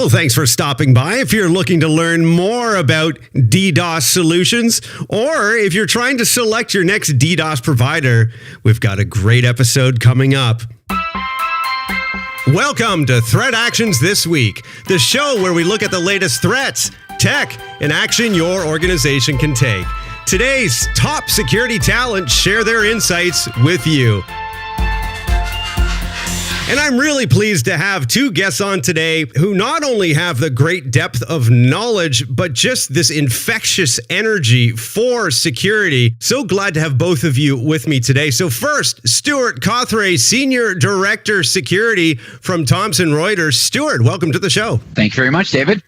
Well, thanks for stopping by. If you're looking to learn more about DDoS solutions, or if you're trying to select your next DDoS provider, we've got a great episode coming up. Welcome to Threat Actions This Week, the show where we look at the latest threats, tech, and action your organization can take. Today's top security talent share their insights with you. And I'm really pleased to have two guests on today who not only have the great depth of knowledge, but just this infectious energy for security. So glad to have both of you with me today. So first, Stewart Cawthray, Senior Director Security from Thomson Reuters. Stewart, welcome to the show. Thank you very much, David.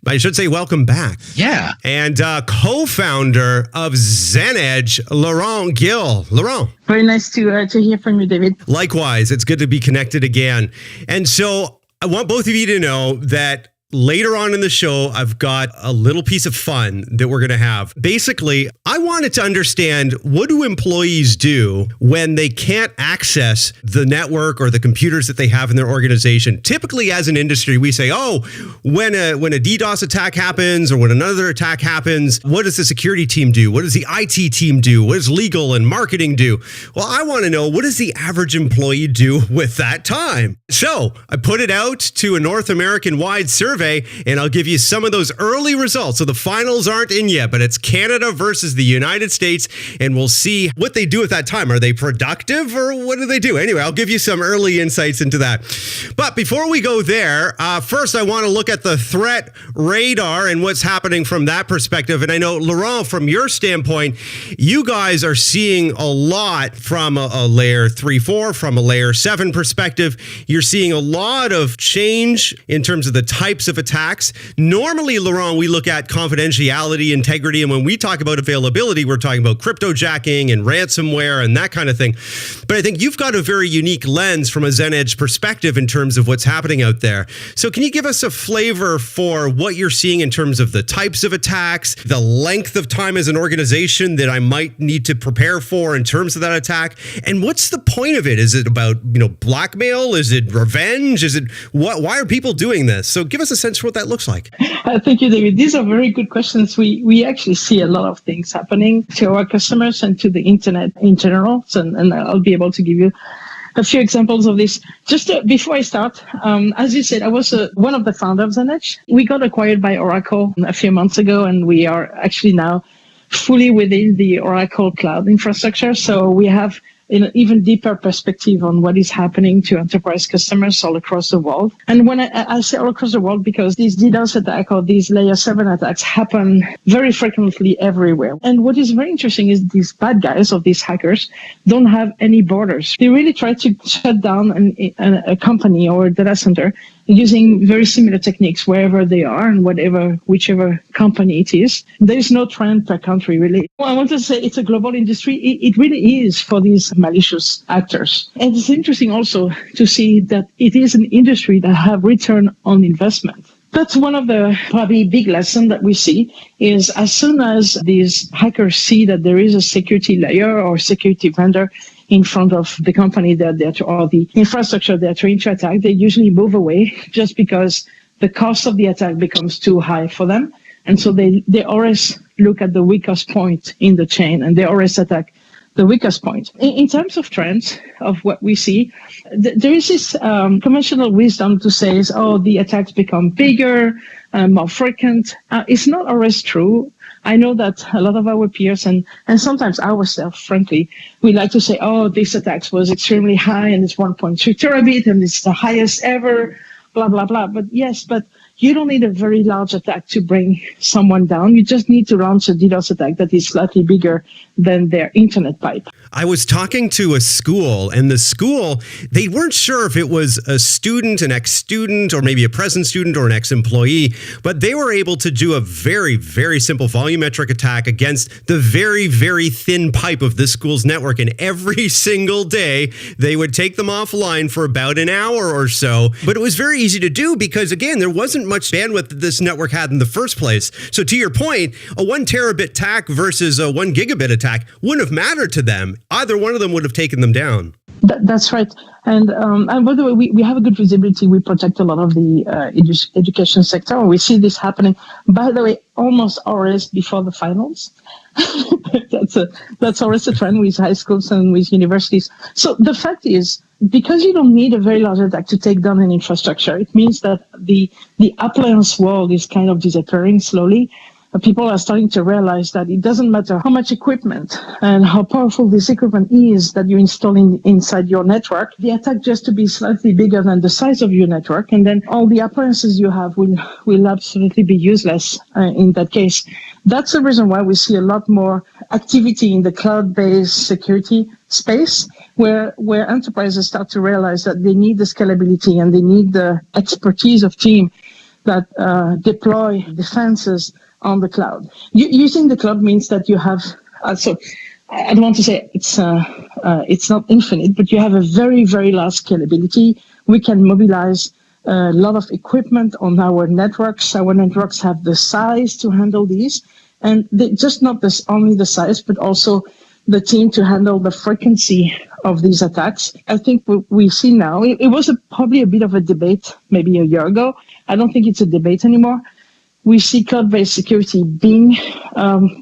I should say welcome back. Yeah. And co-founder of Zenedge, Laurent Gil. Laurent. Very nice to hear from you, David. Likewise, it's good to be connected again. And so I want both of you to know that later on in the show, I've got a little piece of fun that we're going to have. Basically, I wanted to understand, what do employees do when they can't access the network or the computers that they have in their organization? Typically, as an industry, we say, when a DDoS attack happens or when another attack happens, what does the security team do? What does the IT team do? What does legal and marketing do? Well, I want to know, what does the average employee do with that time? So I put it out to a North American-wide survey, and I'll give you some of those early results. So the finals aren't in yet, but it's Canada versus the United States, and we'll see what they do at that time. Are they productive, or what do they do? Anyway, I'll give you some early insights into that. But before we go there, first I want to look at the threat radar and what's happening from that perspective. And I know, Laurent, from your standpoint, you guys are seeing a lot from a layer 3-4, from a layer 7 perspective. You're seeing a lot of change in terms of the types of attacks. Normally, Laurent, we look at confidentiality, integrity, and when we talk about availability, we're talking about cryptojacking and ransomware and that kind of thing. But I think you've got a very unique lens from a Zenedge perspective in terms of what's happening out there. So can you give us a flavor for what you're seeing in terms of the types of attacks, the length of time as an organization that I might need to prepare for in terms of that attack? And what's the point of it? Is it about, blackmail? Is it revenge? Is it what? Why are people doing this? So give us a sense for what that looks like. Thank you, David. These are very good questions. We actually see a lot of things happening to our customers and to the internet in general. And I'll be able to give you a few examples of this. Just before I start, as you said, I was one of the founders of Zenedge. We got acquired by Oracle a few months ago, and we are actually now fully within the Oracle cloud infrastructure. So we have an even deeper perspective on what is happening to enterprise customers all across the world. And when I say all across the world, because these DDoS attacks or these layer 7 attacks happen very frequently everywhere. And what is very interesting is these bad guys or these hackers don't have any borders. They really try to shut down a company or a data center using very similar techniques wherever they are and whichever company it is. There is no trend per country, really. I want to say it's a global industry. It really is for these malicious actors. And it's interesting also to see that it is an industry that have return on investment. That's one of the probably big lessons that we see is as soon as these hackers see that there is a security layer or security vendor in front of the company or the infrastructure they're trying to attack, they usually move away just because the cost of the attack becomes too high for them. And so they always look at the weakest point in the chain, and they always attack the weakest point. In terms of trends of what we see, there is this conventional wisdom to say, the attacks become bigger, more frequent. It's not always true. I know that a lot of our peers and sometimes ourselves, frankly, we like to say, this attack was extremely high and it's 1.3 terabit and it's the highest ever, blah, blah, blah. But you don't need a very large attack to bring someone down. You just need to launch a DDoS attack that is slightly bigger than their internet pipe. I was talking to a school, and the school, they weren't sure if it was a student, an ex-student, or maybe a present student or an ex-employee, but they were able to do a very, very simple volumetric attack against the very, very thin pipe of this school's network. And every single day, they would take them offline for about an hour or so. But it was very easy to do because, again, there wasn't much bandwidth that this network had in the first place. So to your point, a 1 terabit attack versus a 1 gigabit attack wouldn't have mattered to them. Either one of them would have taken them down. That's right. And by the way, we have a good visibility. We protect a lot of the education sector. We see this happening, by the way, almost hours before the finals. That's always a trend with high schools and with universities. So the fact is, because you don't need a very large attack to take down an infrastructure, it means that the appliance world is kind of disappearing slowly. People are starting to realize that it doesn't matter how much equipment and how powerful this equipment is that you install inside your network. The attack just to be slightly bigger than the size of your network, and then all the appliances you have will absolutely be useless in that case. That's the reason why we see a lot more activity in the cloud-based security space, where enterprises start to realize that they need the scalability and they need the expertise of team that deploy defenses on the cloud. Using the cloud means that you have, so I don't want to say it's not infinite, but you have a very, very large scalability. We can mobilize a lot of equipment on our networks. Our networks have the size to handle these, and just not only the size, but also the team to handle the frequency of these attacks. I think we see now, it was probably a bit of a debate maybe a year ago. I don't think it's a debate anymore. We see cloud-based security being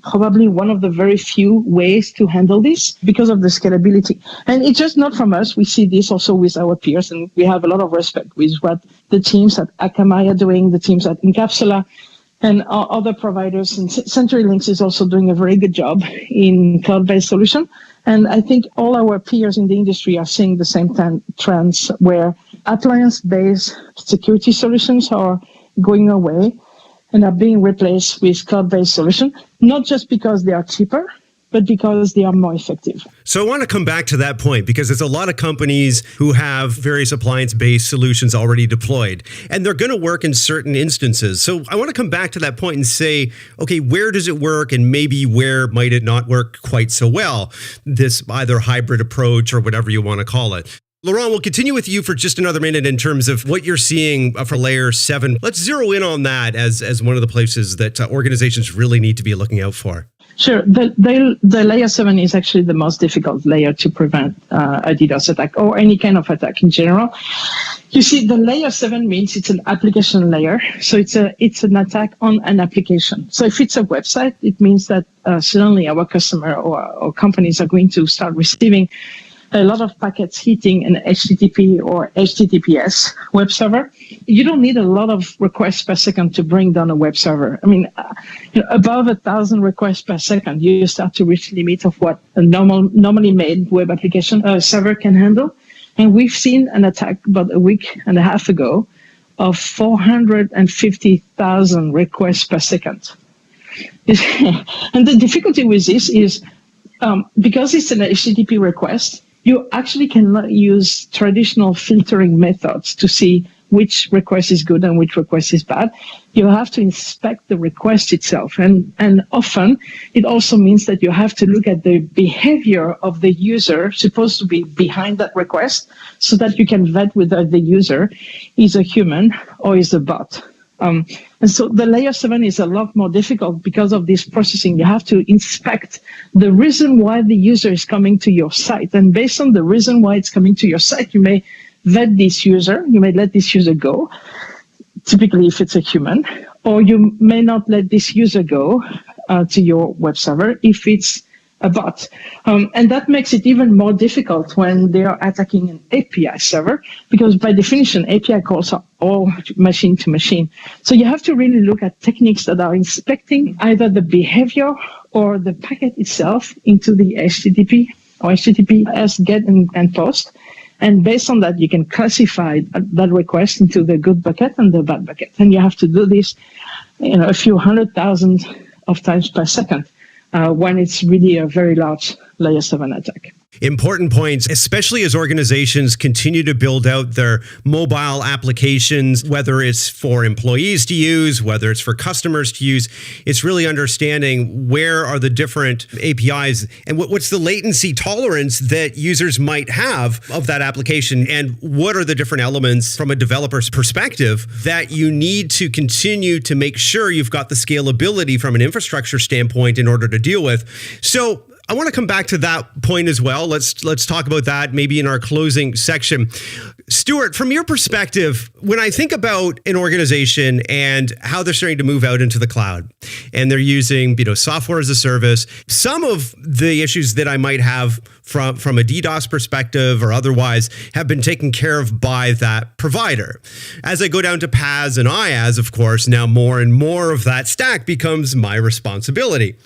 probably one of the very few ways to handle this because of the scalability. And it's just not from us. We see this also with our peers, and we have a lot of respect with what the teams at Akamai are doing, the teams at Incapsula, and other providers. And CenturyLinks is also doing a very good job in cloud-based solution. And I think all our peers in the industry are seeing the same trends where appliance-based security solutions are going away and are being replaced with cloud-based solutions, not just because they are cheaper, but because they are more effective. So I want to come back to that point because there's a lot of companies who have various appliance-based solutions already deployed, and they're going to work in certain instances. So I want to come back to that point and say, okay, where does it work and maybe where might it not work quite so well? This either hybrid approach or whatever you want to call it. Laurent, we'll continue with you for just another minute in terms of what you're seeing for Layer 7. Let's zero in on that as one of the places that organizations really need to be looking out for. Sure. The Layer 7 is actually the most difficult layer to prevent a DDoS attack or any kind of attack in general. You see, the Layer 7 means it's an application layer. So it's an attack on an application. So if it's a website, it means that suddenly our customer or companies are going to start receiving a lot of packets hitting an HTTP or HTTPS web server. You don't need a lot of requests per second to bring down a web server. I mean, above 1,000 requests per second, you start to reach the limit of what a normally made web application server can handle. And we've seen an attack about a week and a half ago of 450,000 requests per second. And the difficulty with this is because it's an HTTP request, you actually cannot use traditional filtering methods to see which request is good and which request is bad. You have to inspect the request itself. And often it also means that you have to look at the behavior of the user supposed to be behind that request so that you can vet whether the user is a human or is a bot. And so the Layer 7 is a lot more difficult because of this processing. You have to inspect the reason why the user is coming to your site. And based on the reason why it's coming to your site, you may vet this user. You may let this user go, typically if it's a human, or you may not let this user go to your web server if it's a bot. And that makes it even more difficult when they are attacking an API server, because by definition, API calls are all machine to machine. So you have to really look at techniques that are inspecting either the behavior or the packet itself into the HTTP or HTTPS get and post. And based on that, you can classify that request into the good bucket and the bad bucket. And you have to do this, a few 100,000 of times per second. When it's really a very large Layer 7 attack. Important points, especially as organizations continue to build out their mobile applications, whether it's for employees to use, whether it's for customers to use. It's really understanding where are the different APIs and what's the latency tolerance that users might have of that application, and what are the different elements from a developer's perspective that you need to continue to make sure you've got the scalability from an infrastructure standpoint in order to deal with. So I want to come back to that point as well. Let's talk about that maybe in our closing section. Stewart, from your perspective, when I think about an organization and how they're starting to move out into the cloud and they're using, software as a service, some of the issues that I might have from a DDoS perspective or otherwise have been taken care of by that provider. As I go down to PaaS and IaaS, of course, now more and more of that stack becomes my responsibility.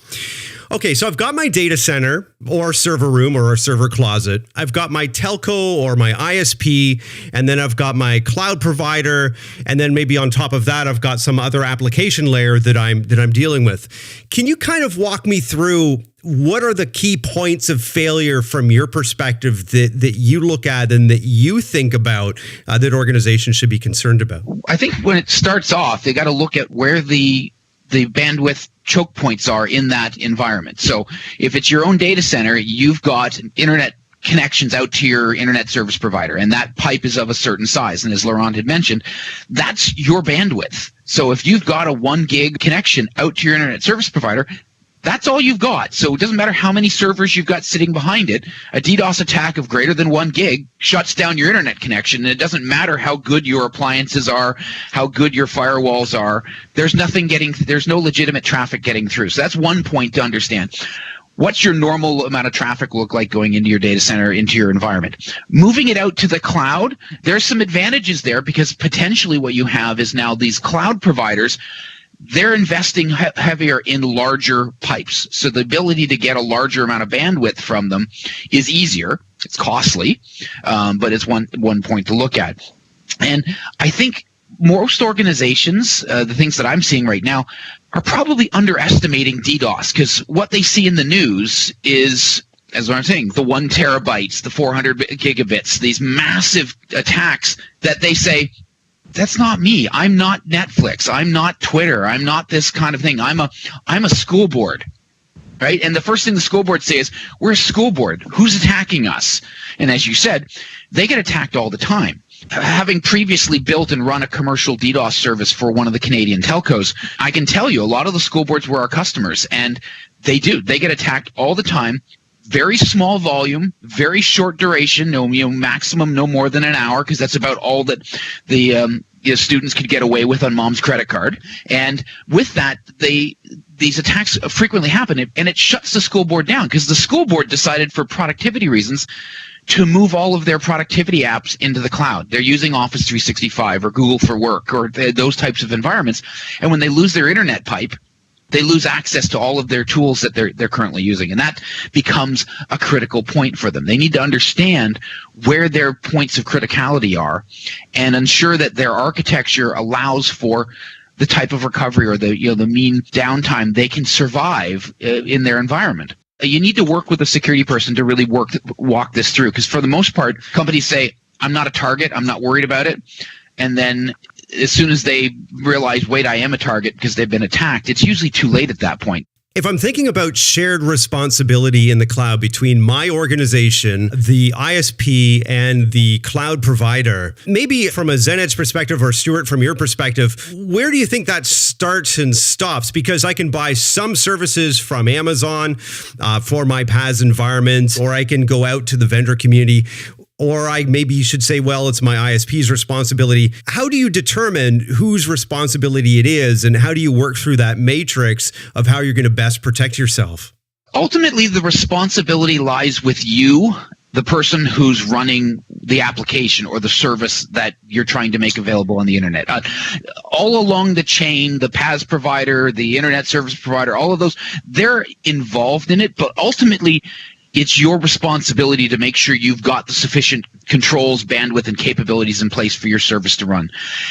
Okay, so I've got my data center or server room or a server closet. I've got my telco or my ISP, and then I've got my cloud provider, and then maybe on top of that, I've got some other application layer that I'm dealing with. Can you kind of walk me through what are the key points of failure from your perspective that you look at and that you think about that organizations should be concerned about? I think when it starts off, they got to look at where the bandwidth choke points are in that environment. So if it's your own data center, you've got internet connections out to your internet service provider, and that pipe is of a certain size. And as Laurent had mentioned, that's your bandwidth. So if you've got a 1 gig connection out to your internet service provider, that's all you've got. So it doesn't matter how many servers you've got sitting behind it. A DDoS attack of greater than 1 gig shuts down your internet connection. And it doesn't matter how good your appliances are, how good your firewalls are. There's no legitimate traffic getting through. So that's one point to understand. What's your normal amount of traffic look like going into your data center, into your environment? Moving it out to the cloud, there's some advantages there because potentially what you have is now these cloud providers, they're investing heavier in larger pipes. So the ability to get a larger amount of bandwidth from them is easier. It's costly, but it's one point to look at. And I think most organizations, the things that I'm seeing right now, are probably underestimating DDoS because what they see in the news is, as I'm saying, the 1 terabytes, the 400 gigabits, these massive attacks that they say, that's not me. I'm not Netflix. I'm not Twitter. I'm not this kind of thing. I'm a school board, right? And the first thing the school board says, we're a school board. Who's attacking us? And as you said, they get attacked all the time. Having previously built and run a commercial DDoS service for one of the Canadian telcos, I can tell you a lot of the school boards were our customers, and they do. They get attacked all the time. Very small volume, very short duration, maximum no more than an hour, because that's about all that the students could get away with on mom's credit card. And with that, these attacks frequently happen, and it shuts the school board down because the school board decided for productivity reasons to move all of their productivity apps into the cloud. They're using Office 365 or Google for Work or those types of environments. And when they lose their internet pipe, they lose access to all of their tools that they're currently using. And that becomes a critical point for them. They need to understand where their points of criticality are and ensure that their architecture allows for the type of recovery or the mean downtime they can survive in their environment. You need to work with a security person to really walk this through, because for the most part, companies say, I'm not a target, I'm not worried about it. And then as soon as they realize, wait, I am a target because they've been attacked, it's usually too late at that point. If I'm thinking about shared responsibility in the cloud between my organization, the ISP, and the cloud provider, maybe from a Zenedge perspective or Stewart, from your perspective, where do you think that starts and stops? Because I can buy some services from Amazon for my PaaS environment, or I can go out to the vendor community. Or maybe you should say, well, it's my ISP's responsibility. How do you determine whose responsibility it is, and how do you work through that matrix of how you're going to best protect yourself? Ultimately, the responsibility lies with you, the person who's running the application or the service that you're trying to make available on the internet. All along the chain, the PaaS provider, the internet service provider, all of those, they're involved in it, but ultimately, it's your responsibility to make sure you've got the sufficient controls, bandwidth, and capabilities in place for your service to run.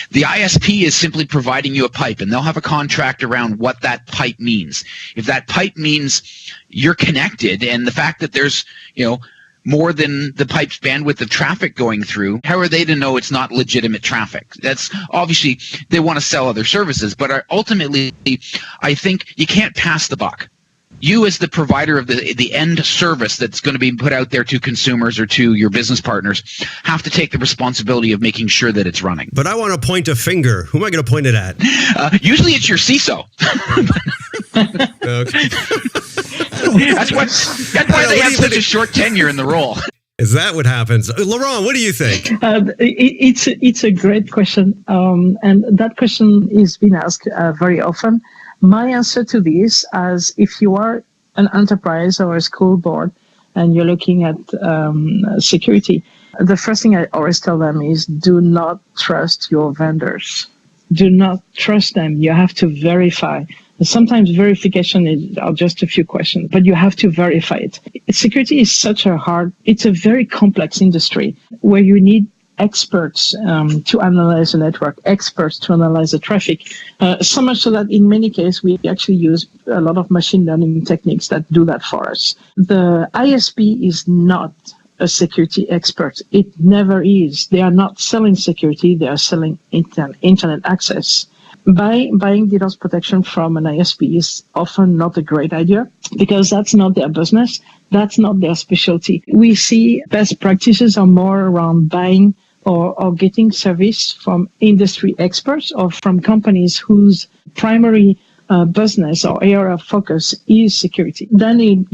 The ISP is simply providing you a pipe, and they'll have a contract around what that pipe means. If that pipe means you're connected, and the fact that there's, more than the pipe's bandwidth of traffic going through, how are they to know it's not legitimate traffic? That's obviously, they want to sell other services, but ultimately, I think you can't pass the buck. You, as the provider of the end service that's going to be put out there to consumers or to your business partners, have to take the responsibility of making sure that it's running. But I want to point a finger. Who am I going to point it at? Usually it's your CISO. Okay. That's why they have such a short tenure in the role. Is that what happens? Laurent, what do you think? It's a great question. And that question is being asked very often. My answer to this is if you are an enterprise or a school board and you're looking at security, the first thing I always tell them is do not trust your vendors. Do not trust them. You have to verify. Sometimes verification is just a few questions, but you have to verify it. Security is it's a very complex industry where you need experts to analyze the network, experts to analyze the traffic. So much so that in many cases, we actually use a lot of machine learning techniques that do that for us. The ISP is not a security expert. It never is. They are not selling security. They are selling internet access. Buying DDoS protection from an ISP is often not a great idea because that's not their business. That's not their specialty. We see best practices are more around buying or getting service from industry experts or from companies whose primary business or area of focus is security. Then it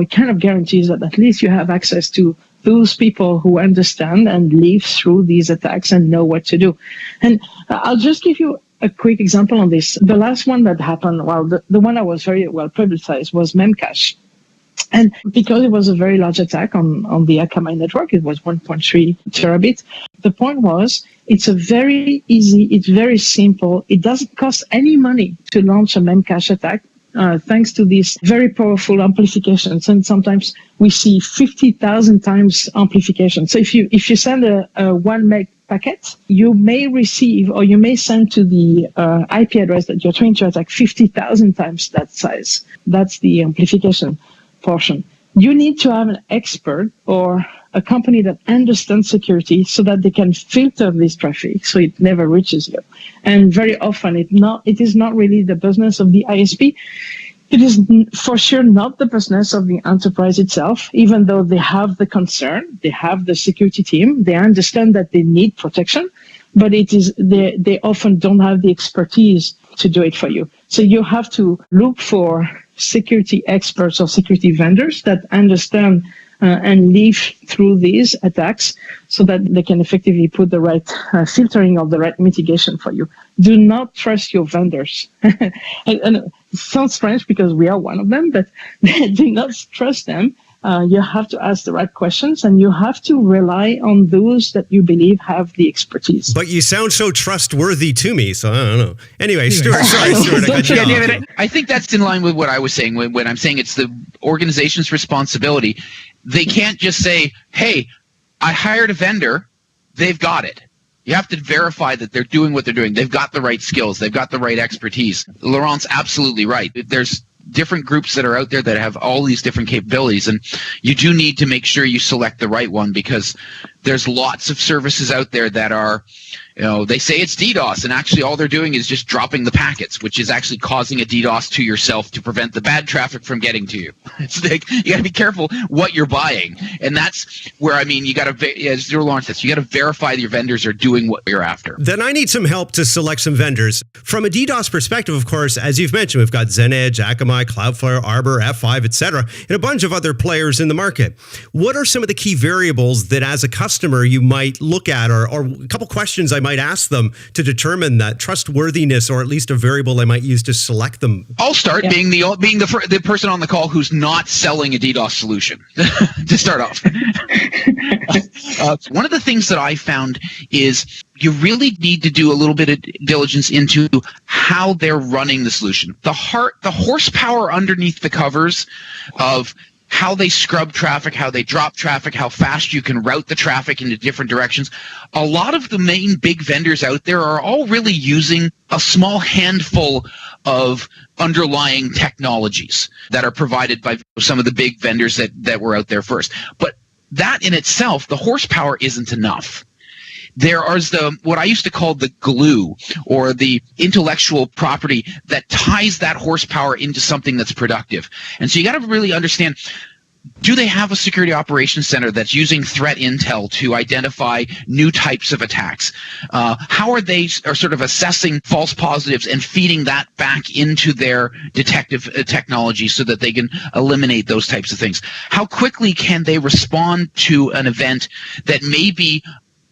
kind of guarantees that at least you have access to those people who understand and live through these attacks and know what to do. And I'll just give you a quick example on this. The last one that happened, the one that was very well publicized was Memcache. And because it was a very large attack on the Akamai network, it was 1.3 terabit. The point was, it's very easy, it's very simple. It doesn't cost any money to launch a Memcache attack, thanks to these very powerful amplifications. And sometimes we see 50,000 times amplification. So if you send a 1 meg packet, you may receive or you may send to the IP address that you're trying to attack 50,000 times that size. That's the amplification portion. You need to have an expert or a company that understands security so that they can filter this traffic so it never reaches you. And very often it is not really the business of the ISP. It is for sure not the business of the enterprise itself, even though they have the concern, they have the security team, they understand that they need protection, but they often don't have the expertise to do it for you. So you have to look for security experts or security vendors that understand and live through these attacks so that they can effectively put the right filtering or the right mitigation for you. Do not trust your vendors. and it sounds strange because we are one of them, but do not trust them. You have to ask the right questions and you have to rely on those that you believe have the expertise. But you sound so trustworthy to me, so I don't know. Anyway, Stewart, sorry, Stewart. David, I think that's in line with what I was saying when I'm saying it's the organization's responsibility. They can't just say, hey, I hired a vendor, they've got it. You have to verify that they're doing what they're doing. They've got the right skills. They've got the right expertise. Laurent's absolutely right. There's different groups that are out there that have all these different capabilities, and you do need to make sure you select the right one because there's lots of services out there that are, they say it's DDoS, and actually all they're doing is just dropping the packets, which is actually causing a DDoS to yourself to prevent the bad traffic from getting to you. It's like, you got to be careful what you're buying, and that's where you got to, as Laurent says, you got to verify that your vendors are doing what you're after. Then I need some help to select some vendors. From a DDoS perspective, of course, as you've mentioned, we've got Zenedge, Akamai, Cloudflare, Arbor, F5, etc., and a bunch of other players in the market. What are some of the key variables that as a customer you might look at, or a couple questions I might ask them to determine that trustworthiness, or at least a variable I might use to select them? I'll start being the person on the call who's not selling a DDoS solution to start off. One of the things that I found is you really need to do a little bit of diligence into how they're running the solution. The horsepower underneath the covers of how they scrub traffic, how they drop traffic, how fast you can route the traffic into different directions. A lot of the main big vendors out there are all really using a small handful of underlying technologies that are provided by some of the big vendors that were out there first. But that in itself, the horsepower isn't enough. There is what I used to call the glue, or the intellectual property that ties that horsepower into something that's productive. And so you got to really understand do they have a security operations center that's using threat intel to identify new types of attacks? How are they sort of assessing false positives and feeding that back into their detective technology so that they can eliminate those types of things? How quickly can they respond to an event that maybe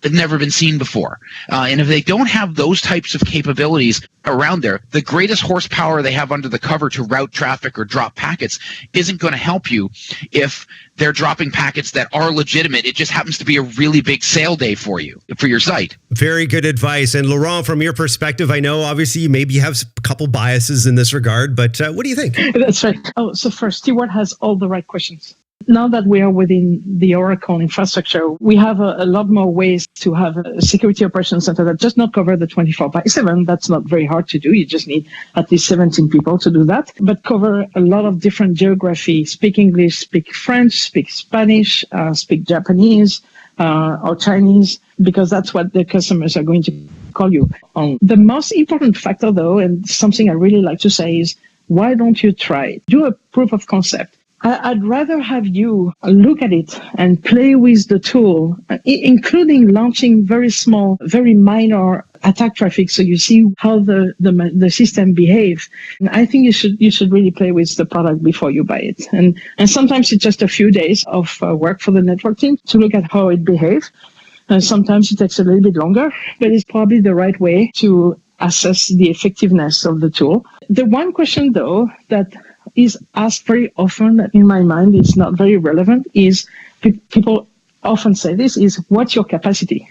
have never been seen before? And if they don't have those types of capabilities around there, the greatest horsepower they have under the cover to route traffic or drop packets isn't going to help you if they're dropping packets that are legitimate. It just happens to be a really big sale day for you, for your site. Very good advice. And Laurent, from your perspective, I know obviously you maybe have a couple biases in this regard, but what do you think? That's right. Oh, so first, Stewart has all the right questions. Now that we are within the Oracle infrastructure, we have a lot more ways to have a security operations center that does not cover the 24/7. That's not very hard to do. You just need at least 17 people to do that, but cover a lot of different geography, speak English, speak French, speak Spanish, speak Japanese or Chinese, because that's what the customers are going to call you on. The most important factor, though, and something I really like to say is, why don't you try it? Do a proof of concept. I'd rather have you look at it and play with the tool, including launching very small, very minor attack traffic, so you see how the system behaves. And I think you should really play with the product before you buy it. And sometimes it's just a few days of work for the network team to look at how it behaves. And sometimes it takes a little bit longer, but it's probably the right way to assess the effectiveness of the tool. The one question, though, that is asked very often, that in my mind is not very relevant, is people often say this, is what's your capacity?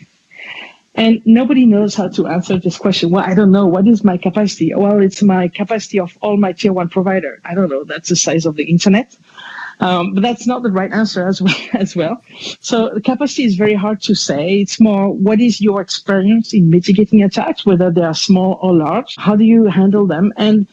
And nobody knows how to answer this question. Well, I don't know. What is my capacity? Well, it's my capacity of all my tier one provider. I don't know. That's the size of the internet. But that's not the right answer as well. So the capacity is very hard to say. It's more, what is your experience in mitigating attacks, whether they are small or large? How do you handle them? And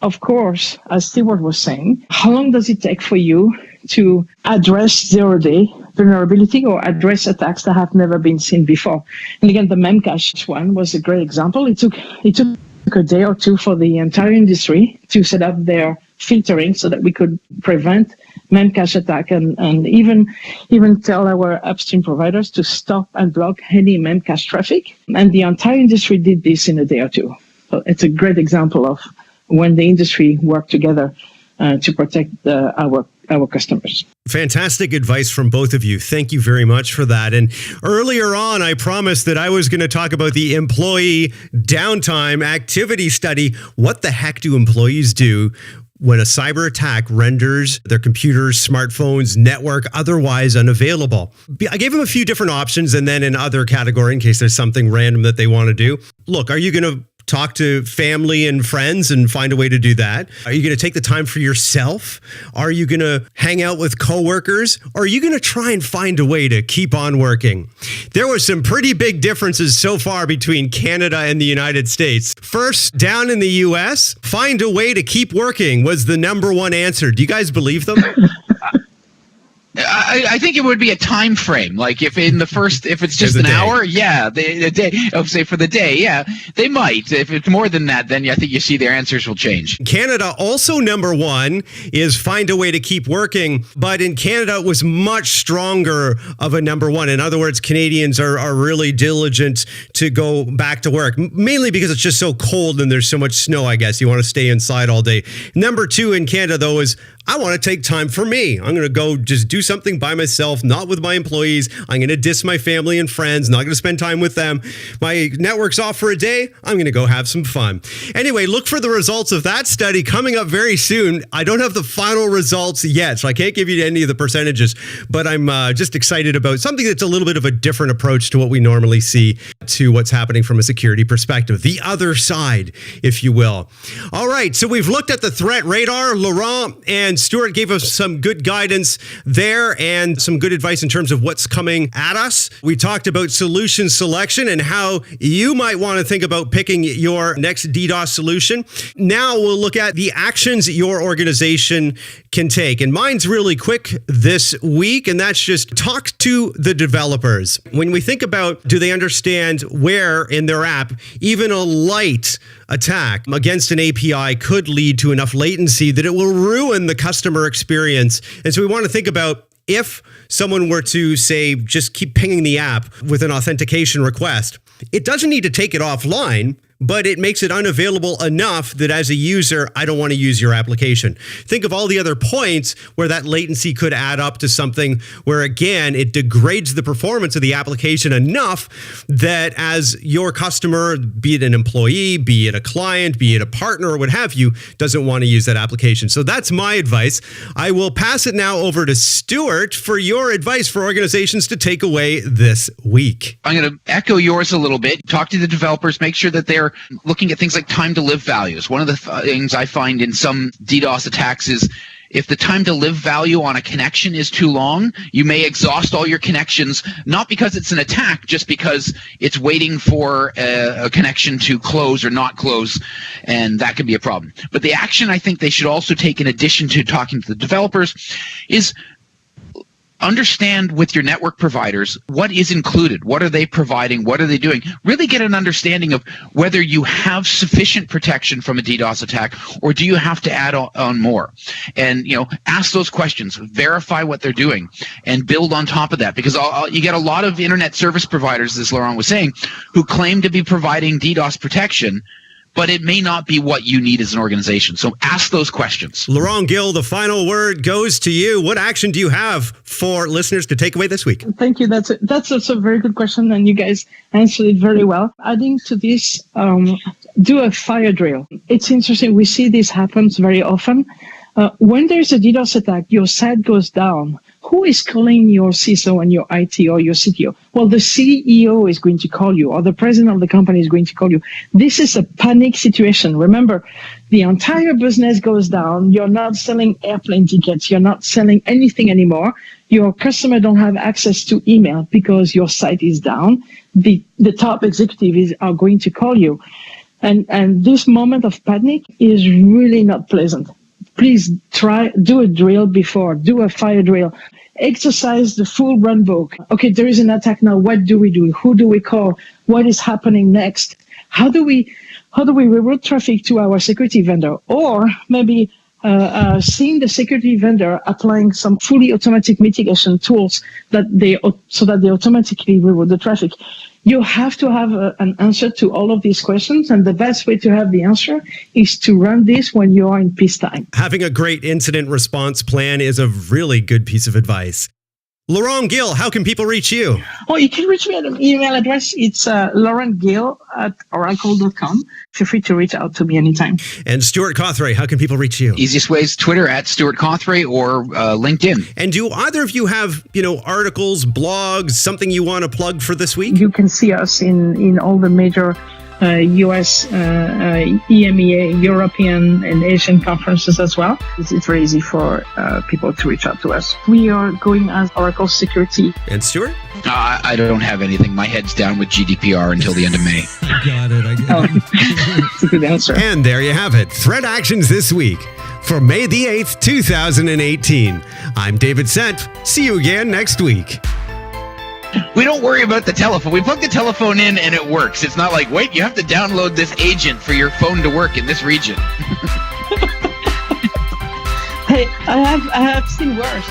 of course, as Stewart was saying, how long does it take for you to address zero-day vulnerability or address attacks that have never been seen before? And again, the Memcache one was a great example. It took a day or two for the entire industry to set up their filtering so that we could prevent Memcache attack and even tell our upstream providers to stop and block any Memcache traffic. And the entire industry did this in a day or two. So it's a great example of when the industry work together to protect our customers. Fantastic advice from both of you. Thank you very much for that. And earlier on, I promised that I was going to talk about the employee downtime activity study. What the heck do employees do when a cyber attack renders their computers, smartphones, network otherwise unavailable? I gave them a few different options, and then another category in case there's something random that they want to do. Look, are you going to talk to family and friends and find a way to do that? Are you going to take the time for yourself? Are you going to hang out with coworkers? Or are you going to try and find a way to keep on working? There were some pretty big differences so far between Canada and the United States. First, down in the US, find a way to keep working was the number one answer. Do you guys believe them? I think it would be a time frame. Like if it's just an hour, yeah, the day. Say for the day, yeah, they might. If it's more than that, then I think you see their answers will change. Canada also number one is find a way to keep working, but in Canada it was much stronger of a number one. In other words, Canadians are really diligent to go back to work, mainly because it's just so cold and there's so much snow. I guess you want to stay inside all day. Number two in Canada though is I want to take time for me. I'm going to go just do something by myself, not with my employees. I'm going to diss my family and friends, not going to spend time with them. My network's off for a day. I'm going to go have some fun. Anyway, look for the results of that study coming up very soon. I don't have the final results yet, so I can't give you any of the percentages, but I'm just excited about something that's a little bit of a different approach to what we normally see to what's happening from a security perspective. The other side, if you will. All right, so we've looked at the threat radar. Laurent and Stewart gave us some good guidance there and some good advice in terms of what's coming at us. We talked about solution selection and how you might want to think about picking your next DDoS solution. Now we'll look at the actions your organization can take. And mine's really quick this week, and that's just talk to the developers. When we think about, do they understand where in their app even a light attack against an API could lead to enough latency that it will ruin the customer experience. And so we want to think about if someone were to, say, just keep pinging the app with an authentication request, it doesn't need to take it offline, but it makes it unavailable enough that as a user, I don't want to use your application. Think of all the other points where that latency could add up to something where, again, it degrades the performance of the application enough that as your customer, be it an employee, be it a client, be it a partner, or what have you, doesn't want to use that application. So that's my advice. I will pass it now over to Stewart for your advice for organizations to take away this week. I'm going to echo yours a little bit. Talk to the developers, make sure that they're looking at things like time to live values. One of the things I find in some DDoS attacks is if the time to live value on a connection is too long, you may exhaust all your connections, not because it's an attack, just because it's waiting for a connection to close or not close, and that can be a problem. But the action I think they should also take in addition to talking to the developers is understand with your network providers what is included, what are they providing, what are they doing. Really get an understanding of whether you have sufficient protection from a DDoS attack or do you have to add on more. And ask those questions, verify what they're doing, and build on top of that. Because you get a lot of internet service providers, as Laurent was saying, who claim to be providing DDoS protection, but it may not be what you need as an organization. So ask those questions. Laurent Gil, the final word goes to you. What action do you have for listeners to take away this week? Thank you. That's also a very good question, and you guys answered it very well. Adding to this, do a fire drill. It's interesting. We see this happens very often. When there's a DDoS attack, your site goes down. Who is calling your CISO and your IT or your CTO? Well, the CEO is going to call you, or the president of the company is going to call you. This is a panic situation. Remember, the entire business goes down. You're not selling airplane tickets. You're not selling anything anymore. Your customer don't have access to email because your site is down. The top executives are going to call you. And this moment of panic is really not pleasant. Please do a drill before, do a fire drill. Exercise the full run book. Okay, there is an attack now. What do we do? Who do we call? What is happening next? How do we reroute traffic to our security vendor? Or maybe seeing the security vendor applying some fully automatic mitigation tools so that they automatically reroute the traffic. You have to have an answer to all of these questions, and the best way to have the answer is to run this when you are in peacetime. Having a great incident response plan is a really good piece of advice. Laurent Gil, how can people reach you? Oh, you can reach me at an email address. It's laurentgil@oracle.com. Feel free to reach out to me anytime. And Stewart Cawthray, how can people reach you? Easiest way is Twitter @Stewart Cawthray or LinkedIn. And do either of you have, articles, blogs, something you want to plug for this week? You can see us in all the major US, EMEA, European, and Asian conferences as well. It's very easy for people to reach out to us. We are going as Oracle Security. And Stewart? I don't have anything. My head's down with GDPR until the end of May. I got it. That's a good answer. And there you have it. Threat actions this week for May the 8th, 2018. I'm David Senf. See you again next week. We don't worry about the telephone. We plug the telephone in and it works. It's not like, wait, you have to download this agent for your phone to work in this region. Hey, I have seen worse.